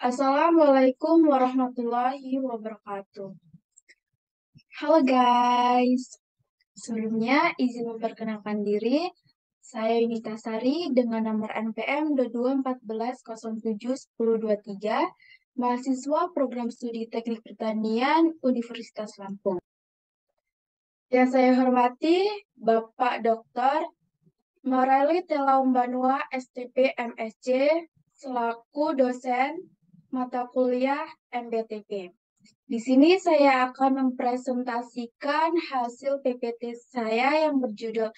Assalamualaikum warahmatullahi wabarakatuh. Halo guys, sebelumnya izin memperkenalkan diri. Saya Yunita Sari dengan nomor NPM 2214071023, mahasiswa program studi Teknik Pertanian Universitas Lampung. Yang saya hormati Bapak Dr. Morali Telaumbanua STP MSc selaku dosen mata kuliah MBTP. Di sini saya akan mempresentasikan hasil PPT saya yang berjudul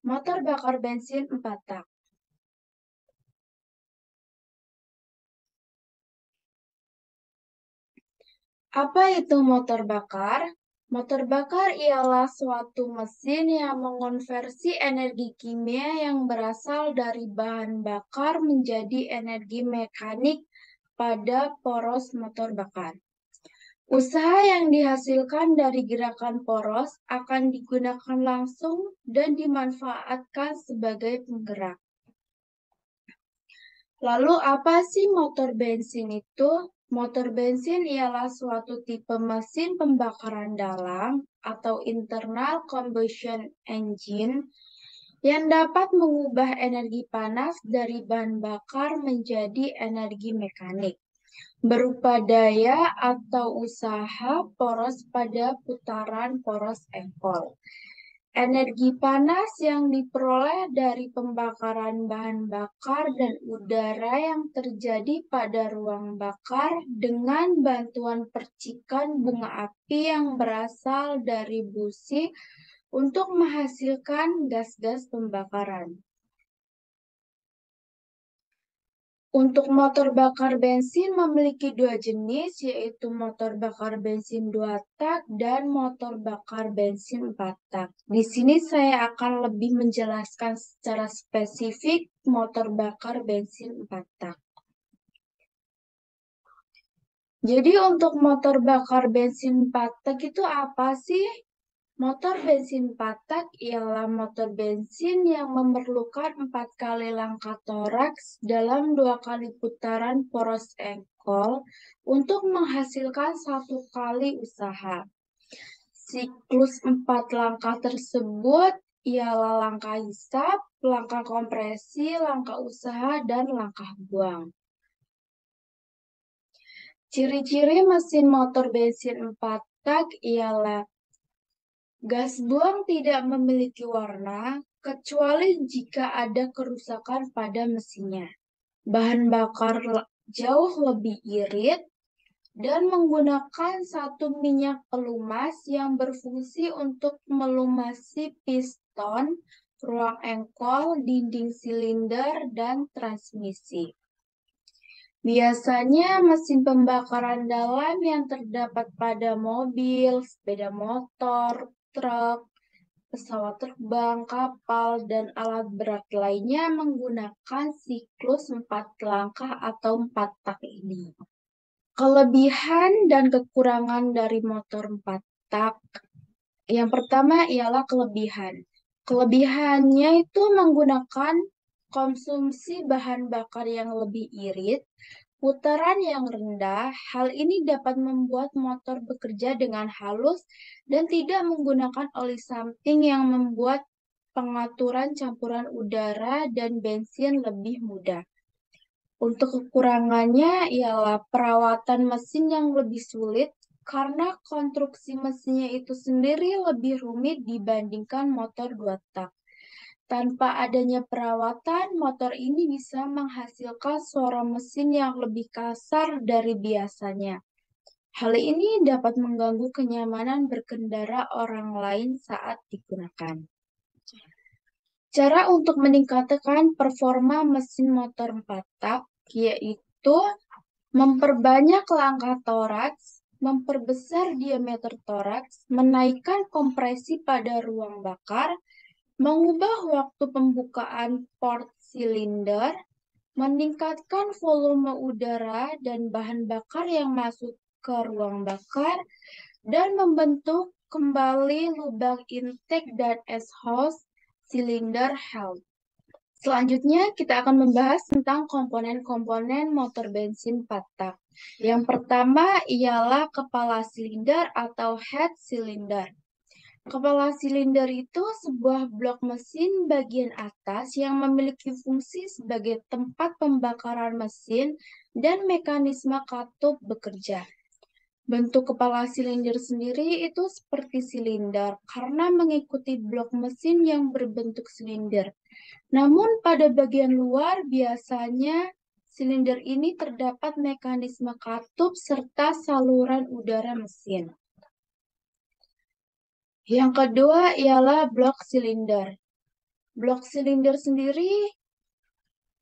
Motor Bakar Bensin 4 Tak. Apa itu motor bakar? Motor bakar ialah suatu mesin yang mengonversi energi kimia yang berasal dari bahan bakar menjadi energi mekanik pada poros motor bakar. Usaha yang dihasilkan dari gerakan poros akan digunakan langsung dan dimanfaatkan sebagai penggerak. Lalu apa sih motor bensin itu? Motor bensin ialah suatu tipe mesin pembakaran dalam atau internal combustion engine yang dapat mengubah energi panas dari bahan bakar menjadi energi mekanik berupa daya atau usaha poros pada putaran poros engkol. Energi panas yang diperoleh dari pembakaran bahan bakar dan udara yang terjadi pada ruang bakar dengan bantuan percikan bunga api yang berasal dari busi untuk menghasilkan gas-gas pembakaran. Untuk motor bakar bensin memiliki dua jenis, yaitu motor bakar bensin 2 tak dan motor bakar bensin 4 tak. Di sini saya akan lebih menjelaskan secara spesifik motor bakar bensin 4 tak. Jadi untuk motor bakar bensin 4 tak itu apa sih? Motor bensin 4 tak ialah motor bensin yang memerlukan 4 kali langkah toraks dalam 2 kali putaran poros engkol untuk menghasilkan 1 kali usaha. Siklus 4 langkah tersebut ialah langkah hisap, langkah kompresi, langkah usaha, dan langkah buang. Ciri-ciri mesin motor bensin 4 tak ialah gas buang tidak memiliki warna, kecuali jika ada kerusakan pada mesinnya. Bahan bakar jauh lebih irit, dan menggunakan satu minyak pelumas yang berfungsi untuk melumasi piston, ruang engkol, dinding silinder, dan transmisi. Biasanya mesin pembakaran dalam yang terdapat pada mobil, sepeda motor, truk, pesawat terbang, kapal, dan alat berat lainnya menggunakan siklus 4 langkah atau 4 tak ini. Kelebihan dan kekurangan dari motor 4 tak. Yang pertama ialah kelebihan. Kelebihannya itu menggunakan konsumsi bahan bakar yang lebih irit, putaran yang rendah. Hal ini dapat membuat motor bekerja dengan halus dan tidak menggunakan oli samping yang membuat pengaturan campuran udara dan bensin lebih mudah. Untuk kekurangannya ialah perawatan mesin yang lebih sulit karena konstruksi mesinnya itu sendiri lebih rumit dibandingkan motor 2 tak. Tanpa adanya perawatan, motor ini bisa menghasilkan suara mesin yang lebih kasar dari biasanya. Hal ini dapat mengganggu kenyamanan berkendara orang lain saat digunakan. Cara untuk meningkatkan performa mesin motor 4 tak yaitu memperbanyak langkah toraks, memperbesar diameter toraks, menaikkan kompresi pada ruang bakar, mengubah waktu pembukaan port silinder, meningkatkan volume udara dan bahan bakar yang masuk ke ruang bakar, dan membentuk kembali lubang intake dan exhaust silinder health. Selanjutnya, kita akan membahas tentang komponen-komponen motor bensin 4 tak. Yang pertama ialah kepala silinder atau head cylinder. Kepala silinder itu sebuah blok mesin bagian atas yang memiliki fungsi sebagai tempat pembakaran mesin dan mekanisme katup bekerja. Bentuk kepala silinder sendiri itu seperti silinder karena mengikuti blok mesin yang berbentuk silinder. Namun pada bagian luar biasanya silinder ini terdapat mekanisme katup serta saluran udara mesin. Yang kedua ialah blok silinder. Blok silinder sendiri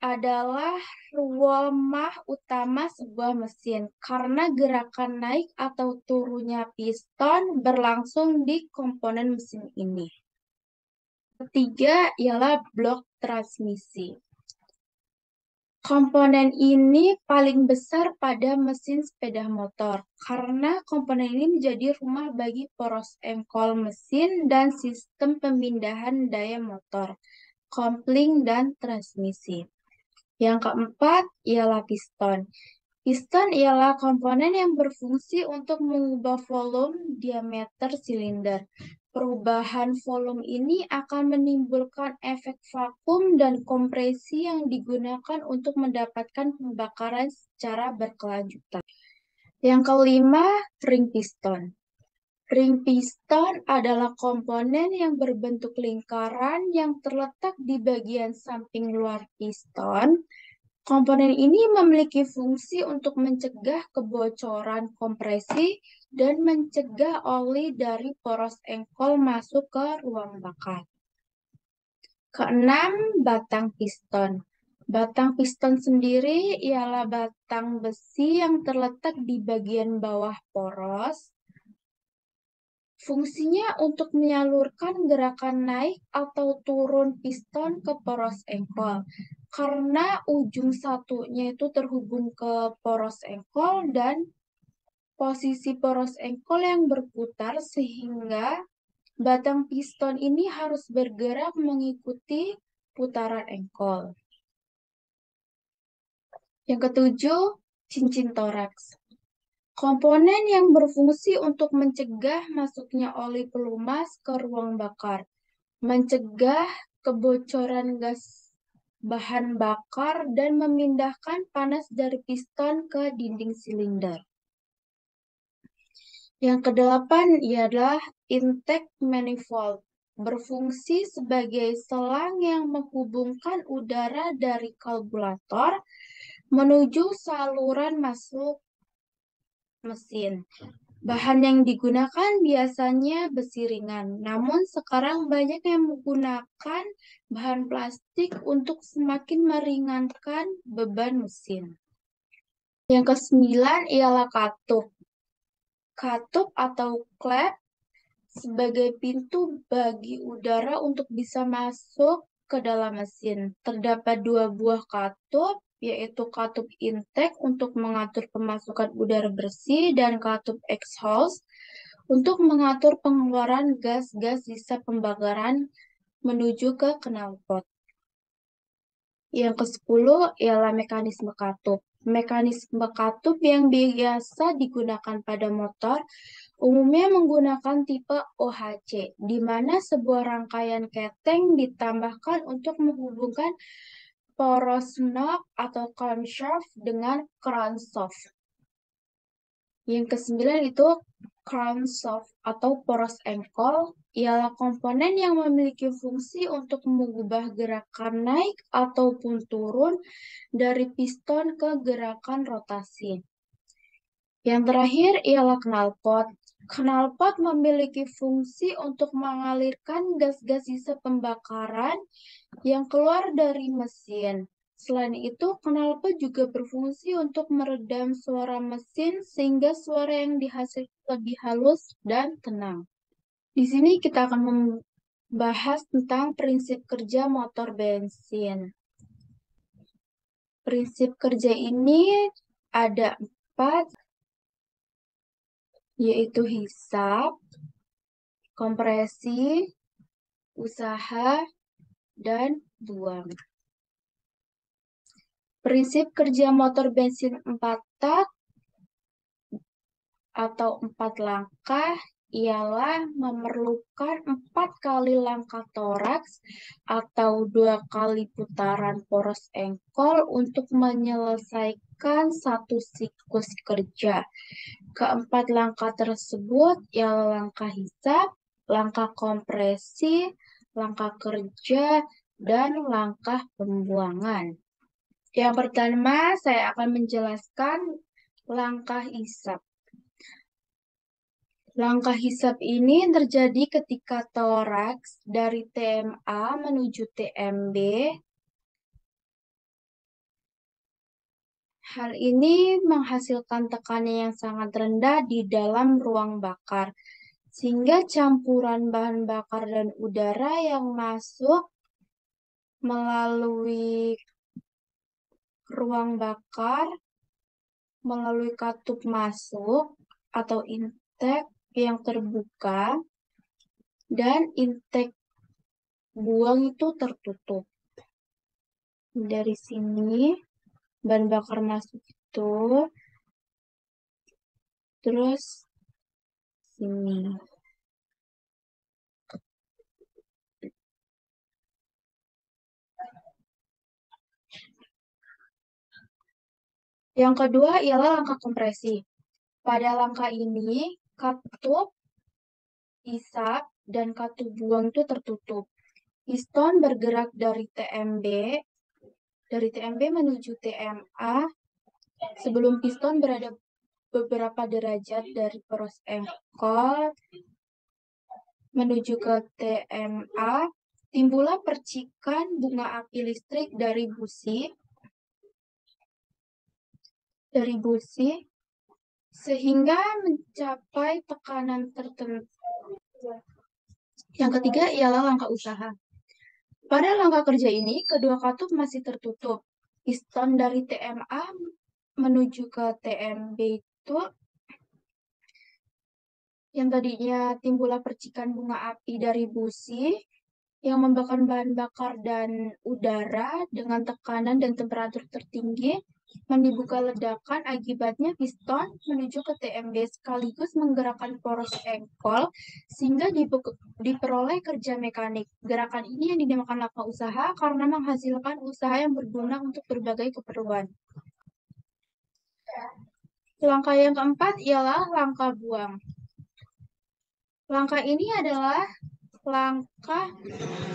adalah rumah utama sebuah mesin karena gerakan naik atau turunnya piston berlangsung di komponen mesin ini. Ketiga ialah blok transmisi. Komponen ini paling besar pada mesin sepeda motor karena komponen ini menjadi rumah bagi poros engkol mesin dan sistem pemindahan daya motor, kopling, dan transmisi. Yang keempat ialah piston. Piston ialah komponen yang berfungsi untuk mengubah volume diameter silinder. Perubahan volume ini akan menimbulkan efek vakum dan kompresi yang digunakan untuk mendapatkan pembakaran secara berkelanjutan. Yang kelima, ring piston. Ring piston adalah komponen yang berbentuk lingkaran yang terletak di bagian samping luar piston. Komponen ini memiliki fungsi untuk mencegah kebocoran kompresi dan mencegah oli dari poros engkol masuk ke ruang bakar. Keenam, batang piston. Batang piston sendiri ialah batang besi yang terletak di bagian bawah poros. Fungsinya untuk menyalurkan gerakan naik atau turun piston ke poros engkol. Karena ujung satunya itu terhubung ke poros engkol dan posisi poros engkol yang berputar sehingga batang piston ini harus bergerak mengikuti putaran engkol. Yang ketujuh, cincin toraks. Komponen yang berfungsi untuk mencegah masuknya oli pelumas ke ruang bakar, mencegah kebocoran gas bahan bakar, dan memindahkan panas dari piston ke dinding silinder. Yang kedelapan ialah intake manifold, berfungsi sebagai selang yang menghubungkan udara dari karburator menuju saluran masuk mesin. Bahan yang digunakan biasanya besi ringan, namun sekarang banyak yang menggunakan bahan plastik untuk semakin meringankan beban mesin. Yang kesembilan ialah katup. Katup atau klep sebagai pintu bagi udara untuk bisa masuk ke dalam mesin. Terdapat dua buah katup, yaitu katup intake untuk mengatur pemasukan udara bersih dan katup exhaust untuk mengatur pengeluaran gas-gas sisa pembakaran menuju ke knalpot. Yang ke-10 ialah mekanisme katup. Mekanisme katup yang biasa digunakan pada motor umumnya menggunakan tipe OHC, di mana sebuah rangkaian keteng ditambahkan untuk menghubungkan poros knob atau camshaft dengan crankshaft. Yang ke-9 itu crankshaft atau poros engkol, ialah komponen yang memiliki fungsi untuk mengubah gerakan naik ataupun turun dari piston ke gerakan rotasi. Yang terakhir ialah knalpot. Knalpot memiliki fungsi untuk mengalirkan gas-gas sisa pembakaran yang keluar dari mesin. Selain itu, knalpot juga berfungsi untuk meredam suara mesin sehingga suara yang dihasilkan lebih halus dan tenang. Di sini kita akan membahas tentang prinsip kerja motor bensin. Prinsip kerja ini ada 4, yaitu hisap, kompresi, usaha, dan buang. Prinsip kerja motor bensin 4 tak atau 4 langkah ialah memerlukan 4 kali langkah toraks atau 2 kali putaran poros engkol untuk menyelesaikan satu siklus kerja. Keempat langkah tersebut ialah langkah hisap, langkah kompresi, langkah kerja, dan langkah pembuangan. Yang pertama, saya akan menjelaskan langkah hisap. Langkah hisap ini terjadi ketika toraks dari TMA menuju TMB. Hal ini menghasilkan tekanan yang sangat rendah di dalam ruang bakar, sehingga campuran bahan bakar dan udara yang masuk melalui ruang bakar, melalui katup masuk atau intake yang terbuka, dan intake buang itu tertutup. Dari sini, bahan bakar masuk itu, terus sini. Yang kedua ialah langkah kompresi. Pada langkah ini, katup hisap dan katup buang itu tertutup. Piston bergerak dari TMB menuju TMA. Sebelum piston berada beberapa derajat dari poros engkol menuju ke TMA, timbullah percikan bunga api listrik dari busi sehingga mencapai tekanan tertentu. Yang ketiga ialah langkah usaha. Pada langkah kerja ini, kedua katup masih tertutup. Piston dari TMA menuju ke TMB itu yang tadinya timbullah percikan bunga api dari busi yang membakar bahan bakar dan udara dengan tekanan dan temperatur tertinggi, menimbulkan ledakan. Akibatnya piston menuju ke TMB sekaligus menggerakkan poros engkol sehingga diperoleh kerja mekanik. Gerakan ini yang dinamakan langkah usaha karena menghasilkan usaha yang berguna untuk berbagai keperluan. Langkah yang keempat ialah langkah buang. Langkah ini adalah langkah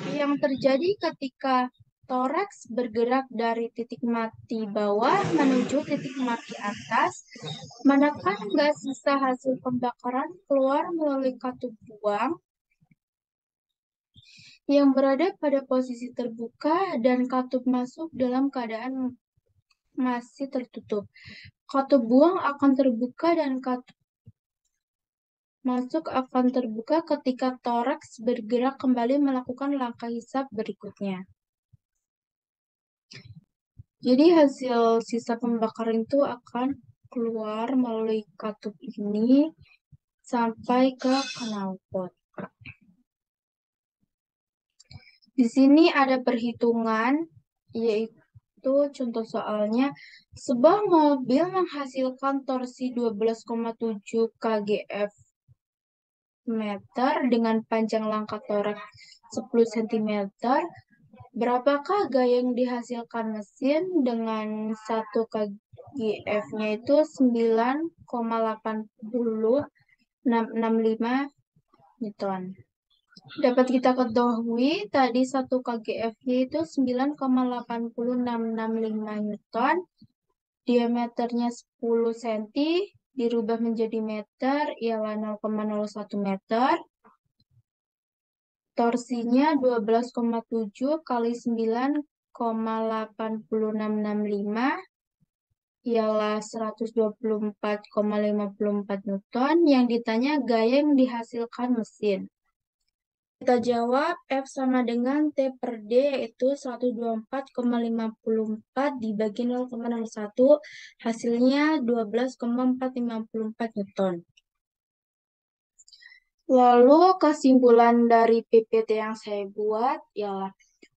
yang terjadi ketika toraks bergerak dari titik mati bawah menuju titik mati atas, menekan gas sisa hasil pembakaran keluar melalui katup buang yang berada pada posisi terbuka dan katup masuk dalam keadaan masih tertutup. Katup buang akan terbuka dan katup masuk akan terbuka ketika toraks bergerak kembali melakukan langkah hisap berikutnya. Jadi hasil sisa pembakaran itu akan keluar melalui katup ini sampai ke knalpot. Di sini ada perhitungan, yaitu contoh soalnya, sebuah mobil menghasilkan torsi 12,7 kgf meter dengan panjang langkah toraks 10 cm. Berapakah gaya yang dihasilkan mesin dengan 1 kgf-nya itu 9,80665 Newton. Dapat kita ketahui tadi 1 kgf-nya itu 9,80665 Newton. Diameternya 10 cm dirubah menjadi meter ialah 0,01 meter. Torsinya 12,7 kali 9,80665 ialah 124,54 Newton. Yang ditanya gaya yang dihasilkan mesin. Kita jawab F sama dengan T per D, yaitu 124,54 dibagi 0,01, hasilnya 12,454 Newton. Lalu kesimpulan dari PPT yang saya buat ialah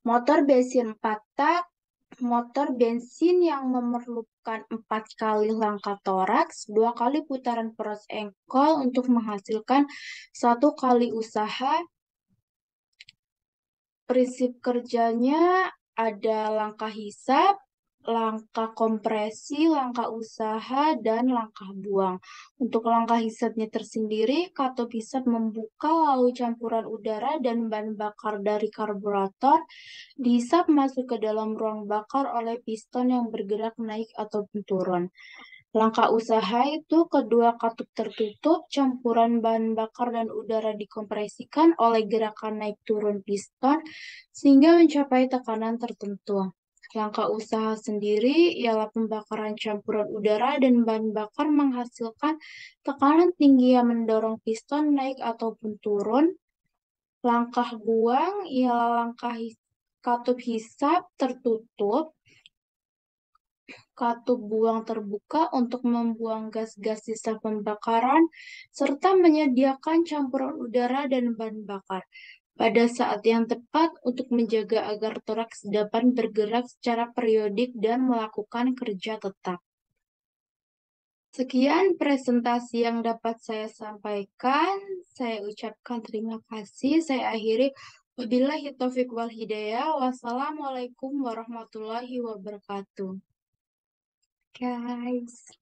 motor bensin 4 tak Motor bensin yang memerlukan 4 kali langkah toraks, 2 kali putaran poros engkol untuk menghasilkan 1 kali usaha. Prinsip kerjanya ada langkah hisap, langkah kompresi, langkah usaha, dan langkah buang. Untuk langkah hisapnya tersendiri, katup hisap membuka lalu campuran udara dan bahan bakar dari karburator dihisap masuk ke dalam ruang bakar oleh piston yang bergerak naik ataupun turun. Langkah usaha itu kedua katup tertutup, campuran bahan bakar dan udara dikompresikan oleh gerakan naik turun piston sehingga mencapai tekanan tertentu. Langkah usaha sendiri ialah pembakaran campuran udara dan bahan bakar menghasilkan tekanan tinggi yang mendorong piston naik ataupun turun. Langkah buang ialah langkah katup hisap tertutup, katup buang terbuka untuk membuang gas-gas sisa pembakaran, serta menyediakan campuran udara dan bahan bakar pada saat yang tepat untuk menjaga agar toraks dapat bergerak secara periodik dan melakukan kerja tetap. Sekian presentasi yang dapat saya sampaikan. Saya ucapkan terima kasih. Saya akhiri. Wabillahi taufiq wal hidayah. Wassalamualaikum warahmatullahi wabarakatuh. Guys.